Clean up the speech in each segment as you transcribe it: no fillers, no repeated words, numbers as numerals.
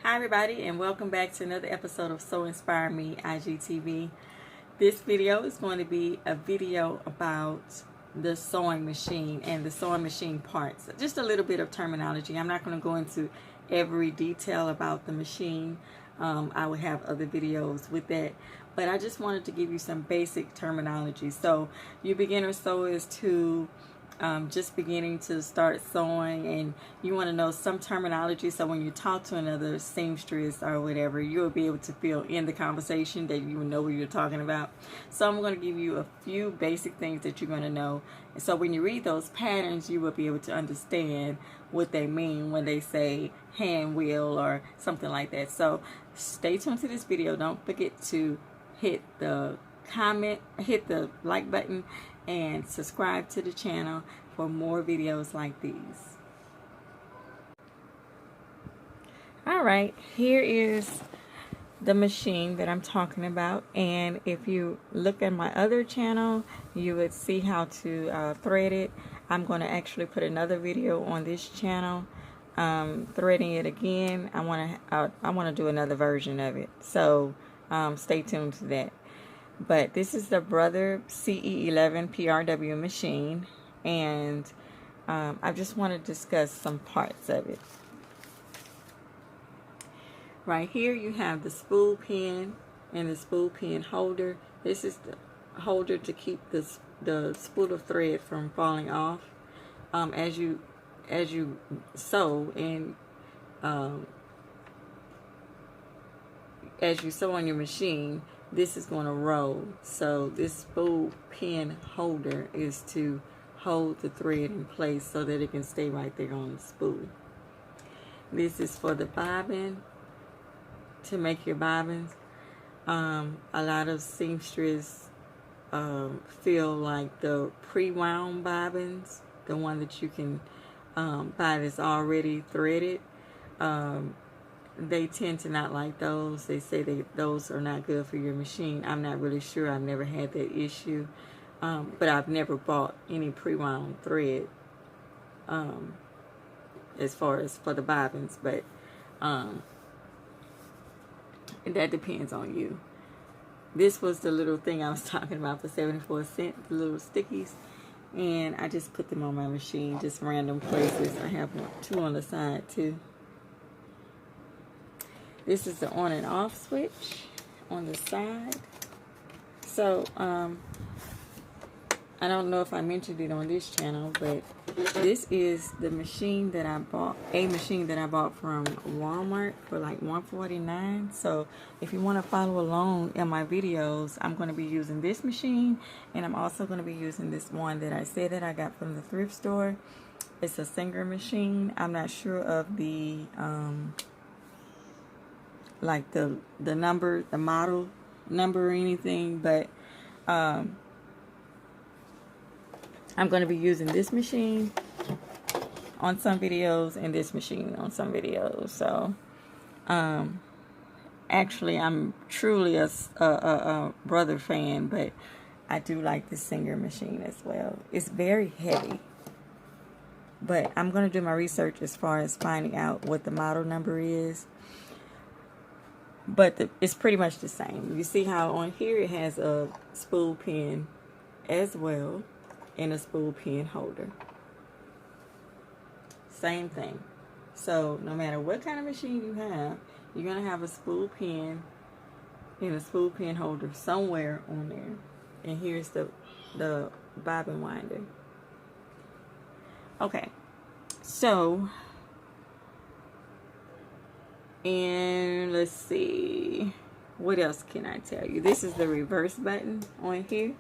Hi everybody, and welcome back to another episode of So Inspire Me IGTV. This video is going to be a video about the sewing machine and the sewing machine parts. Just a little bit of terminology. I'm not going to go into every detail about the machine. I will have other videos with that, but I just wanted to give you some basic terminology. So you beginner sewers to just beginning to start sewing, and you want to know some terminology, so when you talk to another seamstress or whatever, you'll be able to feel in the conversation that you know what you're talking about. So I'm going to give you a few basic things that you're going to know, and so when you read those patterns, you will be able to understand what they mean when they say hand wheel or something like that. So stay tuned to this video. Don't forget to hit the comment, hit the like button, and subscribe to the channel for more videos like these. Alright, here is the machine that I'm talking about, and if you look at my other channel, you would see how to thread it. I'm going to actually put another video on this channel threading it again. I want to do another version of it, so stay tuned to that. But this is the Brother CE11 PRW machine, and I just want to discuss some parts of it. Right here you have the spool pin and the spool pin holder. This is the holder to keep the spool of thread from falling off as you sew, and as you sew on your machine, this is going to roll. So this spool pin holder is to hold the thread in place so that it can stay right there on the spool. This is for the bobbin, to make your bobbins. A lot of seamstresses feel like the pre-wound bobbins, the one that you can buy that's already threaded, they tend to not like those. They say those are not good for your machine. I'm not really sure. I've never had that issue, but I've never bought any pre-wound thread as far as for the bobbins, but that depends on you. This was the little thing I was talking about for 74 cents, the little stickies, and I just put them on my machine, just random places. I have two on the side too. This is the on and off switch on the side. So, I don't know if I mentioned it on this channel, but this is the machine that I bought, a machine that I bought from Walmart for like $149. So if you want to follow along in my videos, I'm going to be using this machine, and I'm also going to be using this one that I said that I got from the thrift store. It's a Singer machine. I'm not sure of the like the number, the model number or anything, but I'm going to be using this machine on some videos and this machine on some videos. So actually I'm truly a Brother fan, but I do like the Singer machine as well. It's very heavy, but I'm going to do my research as far as finding out what the model number is. But it's pretty much the same. You see how on here it has a spool pin as well and a spool pin holder. Same thing. So no matter what kind of machine you have, you're going to have a spool pin and a spool pin holder somewhere on there. And here's the bobbin winder. Okay. So, and let's see, what else can I tell you? This is the reverse button on here,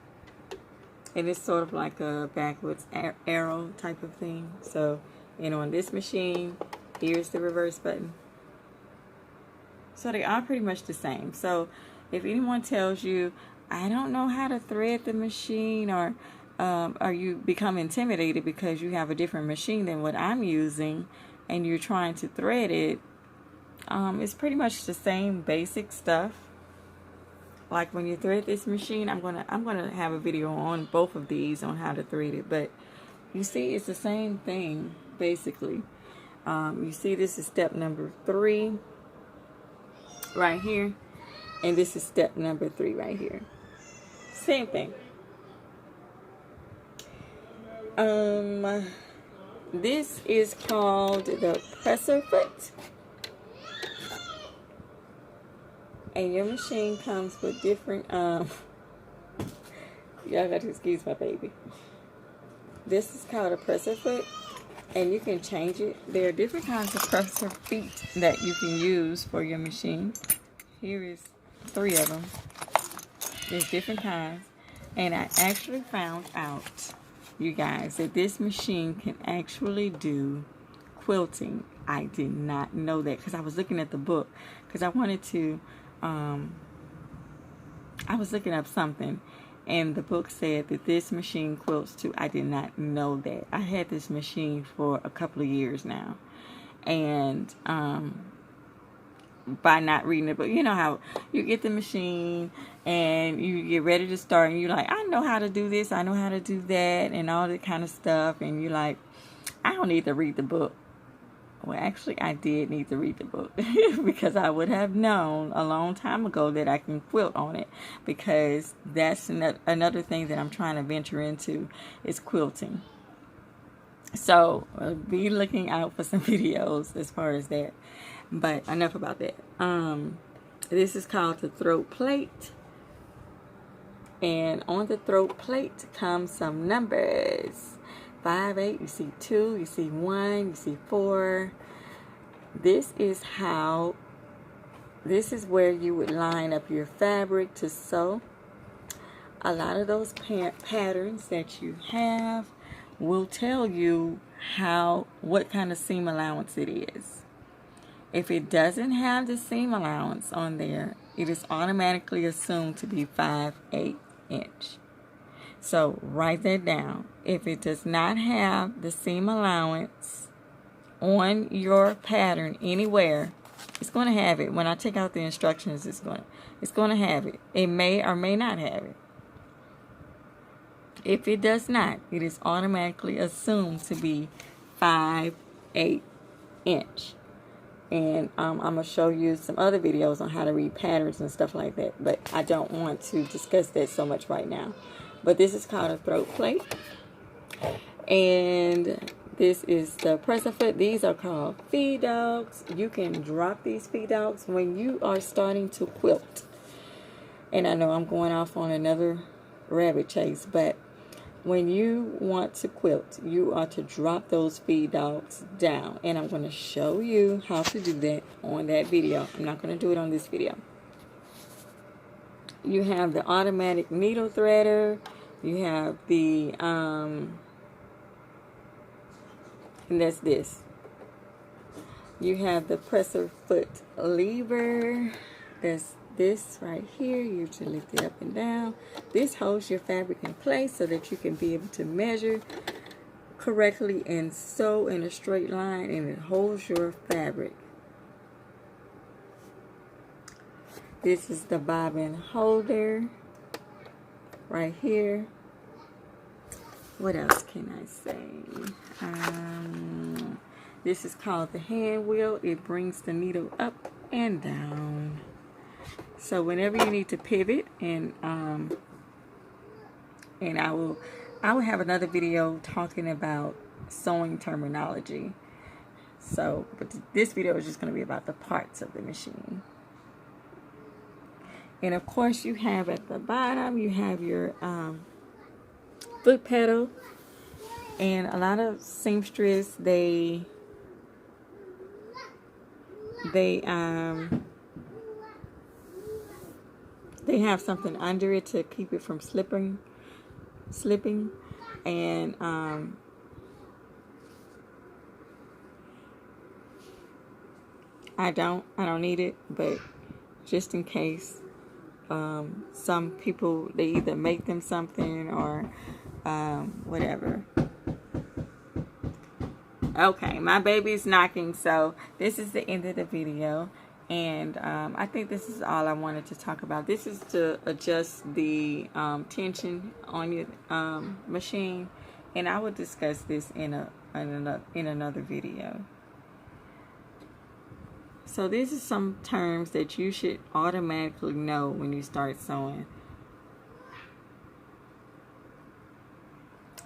and it's sort of like a backwards arrow type of thing. So, and on this machine, here's the reverse button. So they are pretty much the same. So if anyone tells you, I don't know how to thread the machine, or you become intimidated because you have a different machine than what I'm using, and you're trying to thread it, it's pretty much the same basic stuff. Like when you thread this machine, I'm gonna have a video on both of these on how to thread it, but you see it's the same thing basically. You see this is step number 3. right here. And this is step number 3 right here. Same thing. This is called the presser foot. And your machine comes with different, y'all got to excuse my baby. This is called a presser foot, and you can change it. There are different kinds of presser feet that you can use for your machine. Here is 3 of them. There's different kinds. And I actually found out, you guys, that this machine can actually do quilting. I did not know that because I was looking at the book because I wanted to, I was looking up something, and the book said that this machine quilts too. I did not know that. I had this machine for a couple of years now, and by not reading the book, you know how you get the machine and you get ready to start, and you're like, I know how to do this, I know how to do that, and all that kind of stuff, and you're like, I don't need to read the book. Well, actually, I did need to read the book because I would have known a long time ago that I can quilt on it, because that's another thing that I'm trying to venture into is quilting. So be looking out for some videos as far as that. But enough about that. This is called the throat plate. And on the throat plate comes some numbers. 5, 8, you see 2, you see 1, you see 4. This is where you would line up your fabric to sew. A lot of those patterns that you have will tell you what kind of seam allowance it is. If it doesn't have the seam allowance on there, it is automatically assumed to be 5/8 inch. So write that down. If it does not have the seam allowance on your pattern anywhere, it's going to have it. When I take out the instructions, it's going to have it. It may or may not have it. If it does not, it is automatically assumed to be 5/8 inch. And I'm going to show you some other videos on how to read patterns and stuff like that. But I don't want to discuss that so much right now. But this is called a throat plate. And this is the presser foot. These are called feed dogs. You can drop these feed dogs when you are starting to quilt. And I know I'm going off on another rabbit chase, but when you want to quilt, you are to drop those feed dogs down. And I'm going to show you how to do that on that video. I'm not going to do it on this video. You have the automatic needle threader. You have the, and that's this. You have the presser foot lever. That's this right here. You should lift it up and down. This holds your fabric in place so that you can be able to measure correctly and sew in a straight line, and it holds your fabric. This is the bobbin holder right here. What else can I say? This is called the hand wheel. It brings the needle up and down. So whenever you need to pivot, and I will have another video talking about sewing terminology. So, but this video is just going to be about the parts of the machine. And of course, you have at the bottom, you have your foot pedal. And a lot of seamstress, they have something under it to keep it from slipping. And I don't need it, but just in case. Some people, they either make them something or whatever. Okay, my baby's knocking, so this is the end of the video. And I think this is all I wanted to talk about. This is to adjust the tension on your machine, and I will discuss this in another video. So these are some terms that you should automatically know when you start sewing.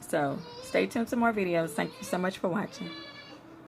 So stay tuned to more videos. Thank you so much for watching.